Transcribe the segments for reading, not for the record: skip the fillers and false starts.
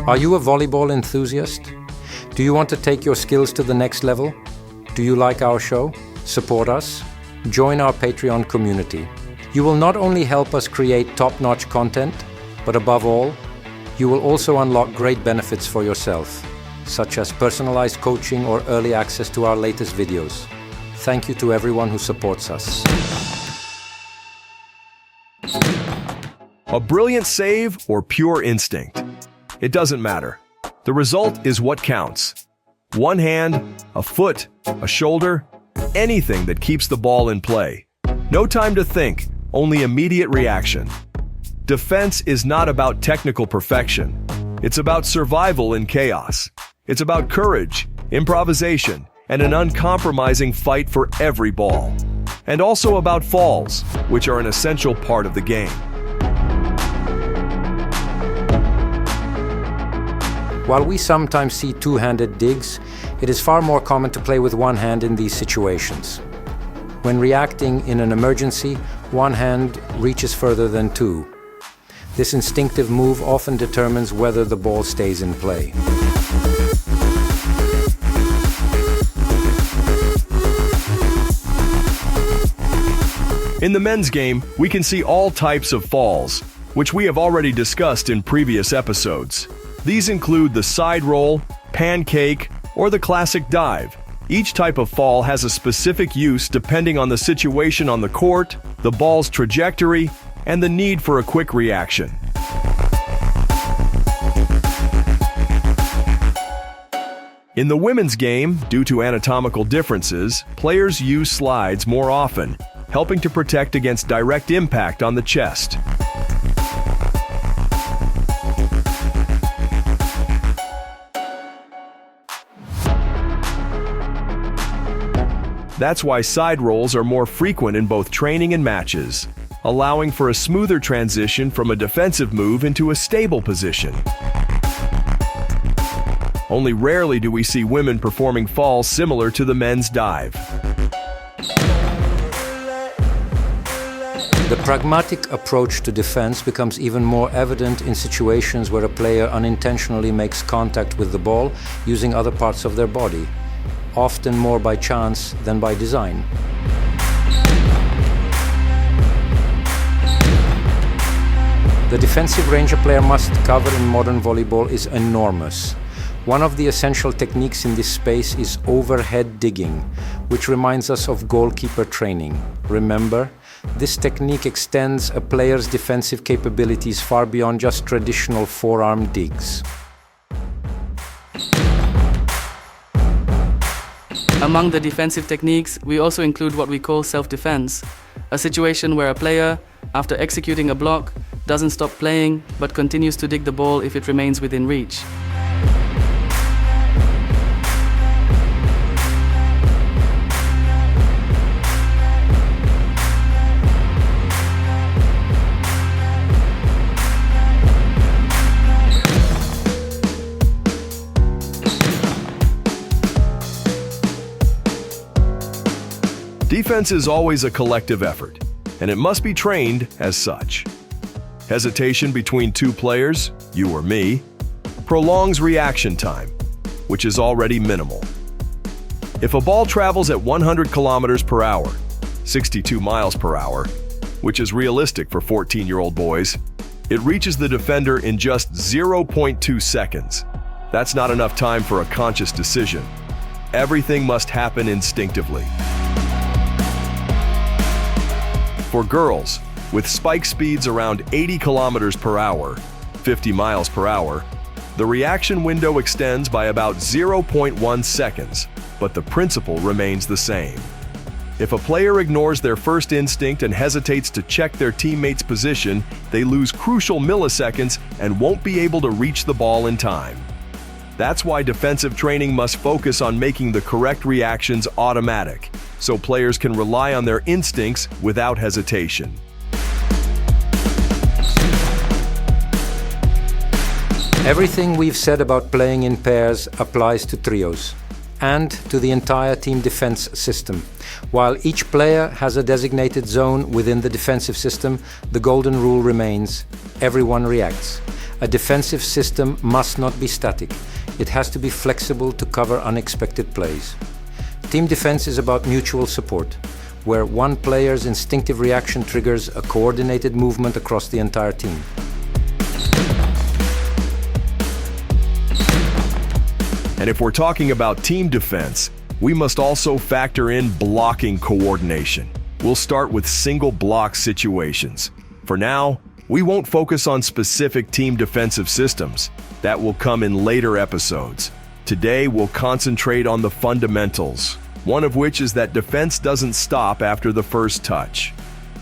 Are you a volleyball enthusiast? Do you want to take your skills to the next level? Do you like our show? Support us? Join our Patreon community. You will not only help us create top-notch content, but above all, you will also unlock great benefits for yourself, such as personalized coaching or early access to our latest videos. Thank you to everyone who supports us. A brilliant save or pure instinct? It doesn't matter. The result is what counts. One hand, a foot, a shoulder, anything that keeps the ball in play. No time to think, only immediate reaction. Defense is not about technical perfection. It's about survival in chaos. It's about courage, improvisation, and an uncompromising fight for every ball. And also about falls, which are an essential part of the game. While we sometimes see two-handed digs, it is far more common to play with one hand in these situations. When reacting in an emergency, one hand reaches further than two. This instinctive move often determines whether the ball stays in play. In the men's game, we can see all types of falls, which we have already discussed in previous episodes. These include the side roll, pancake, or the classic dive. Each type of fall has a specific use depending on the situation on the court, the ball's trajectory, and the need for a quick reaction. In the women's game, due to anatomical differences, players use slides more often, helping to protect against direct impact on the chest. That's why side rolls are more frequent in both training and matches, allowing for a smoother transition from a defensive move into a stable position. Only rarely do we see women performing falls similar to the men's dive. The pragmatic approach to defense becomes even more evident in situations where a player unintentionally makes contact with the ball using other parts of their body, often more by chance than by design. The defensive range a player must cover in modern volleyball is enormous. One of the essential techniques in this space is overhead digging, which reminds us of goalkeeper training. Remember, this technique extends a player's defensive capabilities far beyond just traditional forearm digs. Among the defensive techniques, we also include what we call self-defense, a situation where a player, after executing a block, doesn't stop playing but continues to dig the ball if it remains within reach. Defense is always a collective effort, and it must be trained as such. Hesitation between two players, you or me, prolongs reaction time, which is already minimal. If a ball travels at 100 kilometers per hour, 62 miles per hour, which is realistic for 14-year-old boys, it reaches the defender in just 0.2 seconds. That's not enough time for a conscious decision. Everything must happen instinctively. For girls, with spike speeds around 80 kilometers per hour, 50 miles per hour, the reaction window extends by about 0.1 seconds, but the principle remains the same. If a player ignores their first instinct and hesitates to check their teammate's position, they lose crucial milliseconds and won't be able to reach the ball in time. That's why defensive training must focus on making the correct reactions automatic, so players can rely on their instincts without hesitation. Everything we've said about playing in pairs applies to trios and to the entire team defense system. While each player has a designated zone within the defensive system, the golden rule remains: everyone reacts. A defensive system must not be static. It has to be flexible to cover unexpected plays. Team defense is about mutual support, where one player's instinctive reaction triggers a coordinated movement across the entire team. And if we're talking about team defense, we must also factor in blocking coordination. We'll start with single block situations. For now, we won't focus on specific team defensive systems. That will come in later episodes. Today, we'll concentrate on the fundamentals, one of which is that defense doesn't stop after the first touch.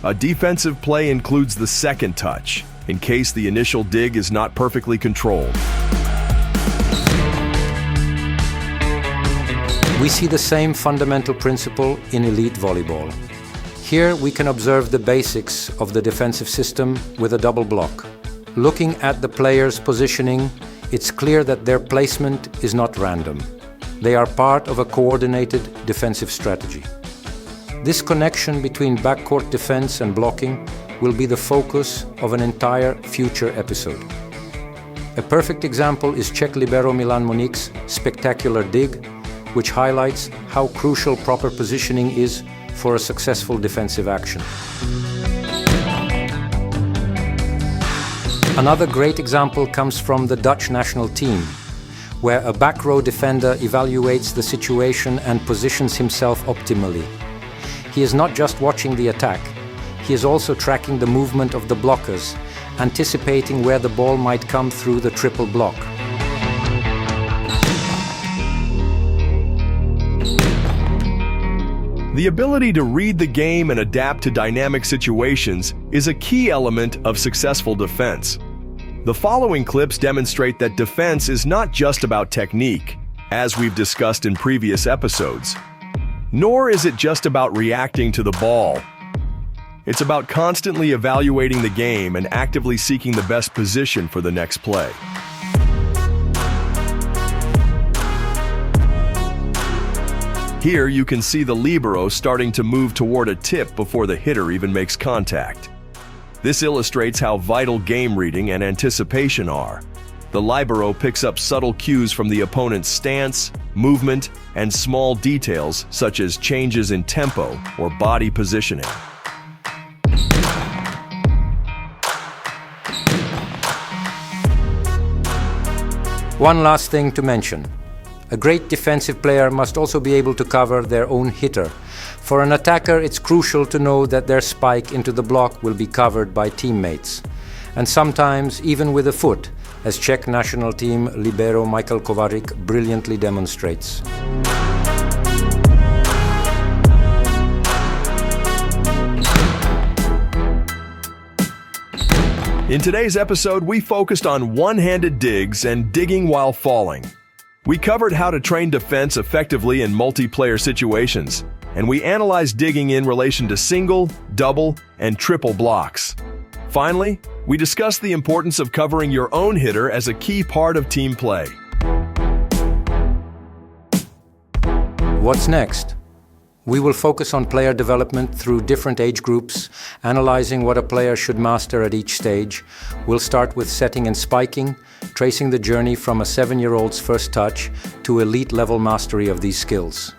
A defensive play includes the second touch, in case the initial dig is not perfectly controlled. We see the same fundamental principle in elite volleyball. Here we can observe the basics of the defensive system with a double block. Looking at the players' positioning, it's clear that their placement is not random. They are part of a coordinated defensive strategy. This connection between backcourt defense and blocking will be the focus of an entire future episode. A perfect example is Czech libero Milan Monique's spectacular dig, which highlights how crucial proper positioning is for a successful defensive action. Another great example comes from the Dutch national team, where a back row defender evaluates the situation and positions himself optimally. He is not just watching the attack, he is also tracking the movement of the blockers, anticipating where the ball might come through the triple block. The ability to read the game and adapt to dynamic situations is a key element of successful defense. The following clips demonstrate that defense is not just about technique, as we've discussed in previous episodes. Nor is it just about reacting to the ball. It's about constantly evaluating the game and actively seeking the best position for the next play. Here you can see the libero starting to move toward a tip before the hitter even makes contact. This illustrates how vital game reading and anticipation are. The libero picks up subtle cues from the opponent's stance, movement, and small details such as changes in tempo or body positioning. One last thing to mention. A great defensive player must also be able to cover their own hitter. For an attacker, it's crucial to know that their spike into the block will be covered by teammates. And sometimes even with a foot, as Czech national team libero Michael Kovařík brilliantly demonstrates. In today's episode, we focused on one-handed digs and digging while falling. We covered how to train defense effectively in multiplayer situations, and we analyzed digging in relation to single, double, and triple blocks. Finally, we discussed the importance of covering your own hitter as a key part of team play. What's next? We will focus on player development through different age groups, analyzing what a player should master at each stage. We'll start with setting and spiking, tracing the journey from a 7-year-old's first touch to elite-level mastery of these skills.